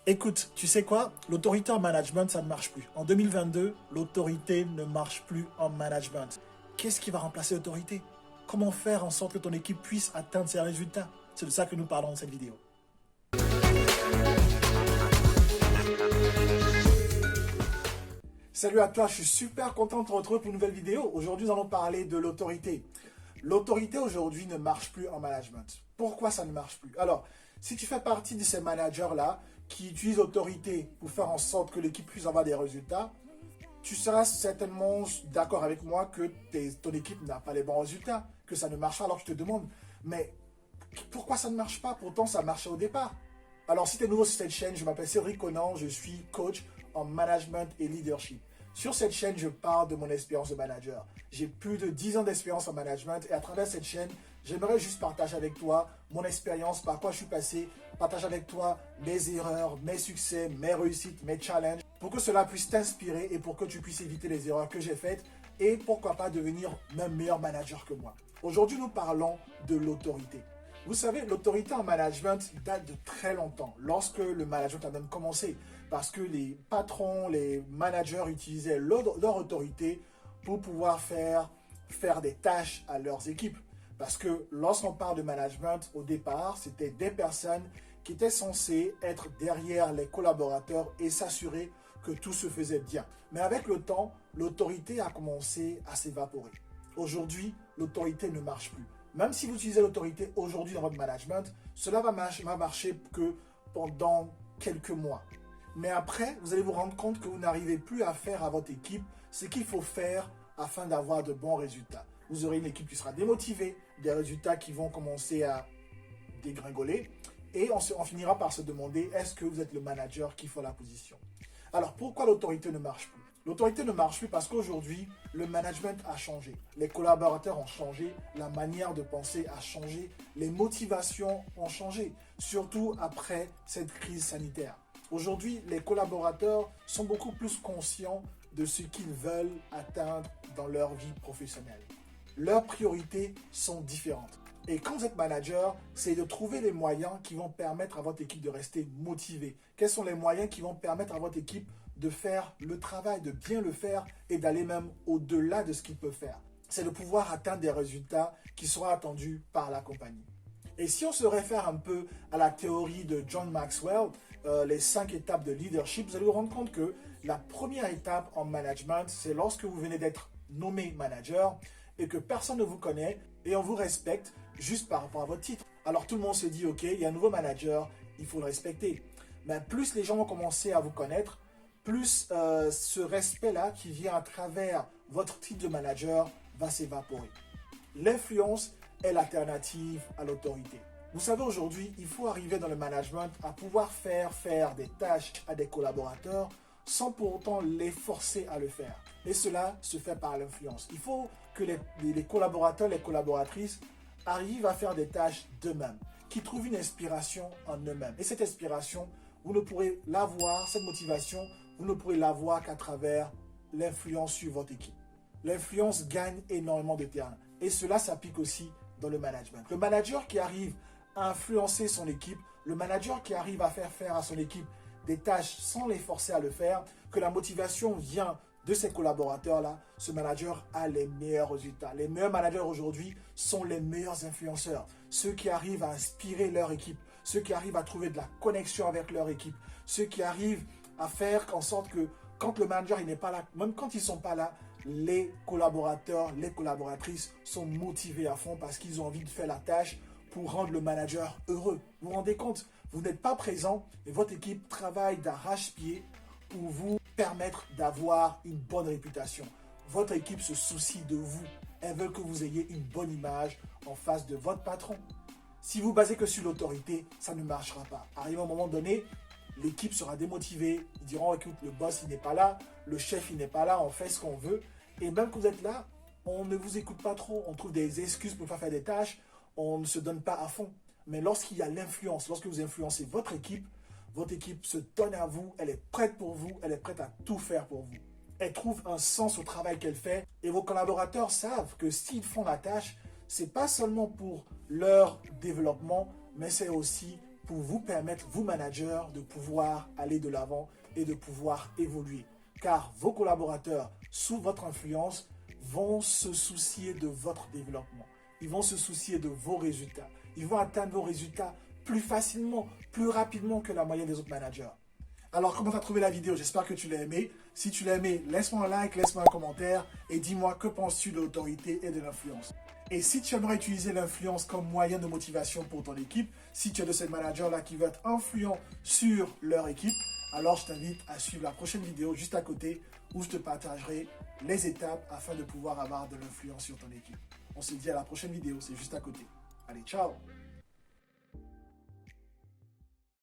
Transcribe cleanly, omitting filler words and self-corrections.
Écoute, tu sais quoi? L'autorité en management, ça ne marche plus. En 2022, l'autorité ne marche plus en management. Qu'est-ce qui va remplacer l'autorité? Comment faire en sorte que ton équipe puisse atteindre ses résultats? C'est de ça que nous parlons dans cette vidéo. Salut à toi, je suis super content de te retrouver pour une nouvelle vidéo. Aujourd'hui, nous allons parler de l'autorité. L'autorité aujourd'hui ne marche plus en management. Pourquoi ça ne marche plus? Alors, si tu fais partie de ces managers-là qui utilisent l'autorité pour faire en sorte que l'équipe puisse avoir des résultats, tu seras certainement d'accord avec moi que ton équipe n'a pas les bons résultats, que ça ne marche pas. Alors je te demande, mais pourquoi ça ne marche pas? Pourtant, ça marchait au départ. Alors, si tu es nouveau sur cette chaîne, je m'appelle Cédric Conan, je suis coach en management et leadership. Sur cette chaîne, je parle de mon expérience de manager. J'ai plus de 10 ans d'expérience en management et à travers cette chaîne, j'aimerais juste partager avec toi mon expérience, par quoi je suis passé, partager avec toi mes erreurs, mes succès, mes réussites, mes challenges, pour que cela puisse t'inspirer et pour que tu puisses éviter les erreurs que j'ai faites et pourquoi pas devenir même meilleur manager que moi. Aujourd'hui, nous parlons de l'autorité. Vous savez, l'autorité en management date de très longtemps, lorsque le management a même commencé, parce que les patrons, les managers utilisaient leur autorité pour pouvoir faire des tâches à leurs équipes. Parce que lorsqu'on parle de management, au départ, c'était des personnes qui étaient censées être derrière les collaborateurs et s'assurer que tout se faisait bien. Mais avec le temps, l'autorité a commencé à s'évaporer. Aujourd'hui, l'autorité ne marche plus. Même si vous utilisez l'autorité aujourd'hui dans votre management, cela va marcher que pendant quelques mois. Mais après, vous allez vous rendre compte que vous n'arrivez plus à faire à votre équipe ce qu'il faut faire afin d'avoir de bons résultats. Vous aurez une équipe qui sera démotivée, des résultats qui vont commencer à dégringoler et on finira par se demander est-ce que vous êtes le manager qui fait la position. Alors pourquoi l'autorité ne marche plus? L'autorité ne marche plus parce qu'aujourd'hui, le management a changé. Les collaborateurs ont changé, la manière de penser a changé, les motivations ont changé, surtout après cette crise sanitaire. Aujourd'hui, les collaborateurs sont beaucoup plus conscients de ce qu'ils veulent atteindre dans leur vie professionnelle. Leurs priorités sont différentes. Et quand vous êtes manager, c'est de trouver les moyens qui vont permettre à votre équipe de rester motivée. Quels sont les moyens qui vont permettre à votre équipe de faire le travail, de bien le faire et d'aller même au-delà de ce qu'il peut faire. C'est de pouvoir atteindre des résultats qui seront attendus par la compagnie. Et si on se réfère un peu à la théorie de John Maxwell, les 5 étapes de leadership, vous allez vous rendre compte que la première étape en management, c'est lorsque vous venez d'être nommé manager et que personne ne vous connaît et on vous respecte juste par rapport à votre titre. Alors tout le monde se dit, ok, il y a un nouveau manager, il faut le respecter. Mais plus les gens vont commencer à vous connaître, plus ce respect-là qui vient à travers votre titre de manager va s'évaporer. L'influence est l'alternative à l'autorité. Vous savez, aujourd'hui, il faut arriver dans le management à pouvoir faire des tâches à des collaborateurs sans pour autant les forcer à le faire. Et cela se fait par l'influence. Il faut que les collaborateurs, les collaboratrices arrivent à faire des tâches d'eux-mêmes, qui trouvent une inspiration en eux-mêmes. Et cette inspiration, vous ne pourrez l'avoir, cette motivation, vous ne pourrez l'avoir qu'à travers l'influence sur votre équipe. L'influence gagne énormément de terrain. Et cela s'applique aussi dans le management. Le manager qui arrive à influencer son équipe, le manager qui arrive à faire à son équipe des tâches sans les forcer à le faire, que la motivation vient de ces collaborateurs-là, ce manager a les meilleurs résultats. Les meilleurs managers aujourd'hui sont les meilleurs influenceurs. Ceux qui arrivent à inspirer leur équipe, ceux qui arrivent à trouver de la connexion avec leur équipe, ceux qui arrivent à faire en sorte que quand le manager n'est pas là, même quand ils ne sont pas là, les collaborateurs, les collaboratrices sont motivés à fond parce qu'ils ont envie de faire la tâche pour rendre le manager heureux. Vous vous rendez compte, vous n'êtes pas présent et votre équipe travaille d'arrache-pied pour vous permettre d'avoir une bonne réputation. Votre équipe se soucie de vous. Elle veut que vous ayez une bonne image en face de votre patron. Si vous basez que sur l'autorité, ça ne marchera pas. Arrivé à un moment donné, l'équipe sera démotivée. Ils diront, écoute, le boss, il n'est pas là. Le chef, il n'est pas là. On fait ce qu'on veut. Et même quand vous êtes là, on ne vous écoute pas trop. On trouve des excuses pour ne pas faire des tâches. On ne se donne pas à fond. Mais lorsqu'il y a l'influence, lorsque vous influencez votre équipe se donne à vous. Elle est prête pour vous. Elle est prête à tout faire pour vous. Elle trouve un sens au travail qu'elle fait. Et vos collaborateurs savent que s'ils font la tâche, c'est pas seulement pour leur développement, mais c'est aussi pour vous permettre, vous managers, de pouvoir aller de l'avant et de pouvoir évoluer. Car vos collaborateurs, sous votre influence, vont se soucier de votre développement. Ils vont se soucier de vos résultats. Ils vont atteindre vos résultats plus facilement, plus rapidement que la moyenne des autres managers. Alors, comment tu as trouvé la vidéo? J'espère que tu l'as aimé. Si tu l'as aimé, laisse-moi un like, laisse-moi un commentaire et dis-moi que penses-tu de l'autorité et de l'influence. Et si tu aimerais utiliser l'influence comme moyen de motivation pour ton équipe, si tu es de ces managers-là qui veulent être influents sur leur équipe, alors je t'invite à suivre la prochaine vidéo juste à côté où je te partagerai les étapes afin de pouvoir avoir de l'influence sur ton équipe. On se dit à la prochaine vidéo, c'est juste à côté. Allez, ciao!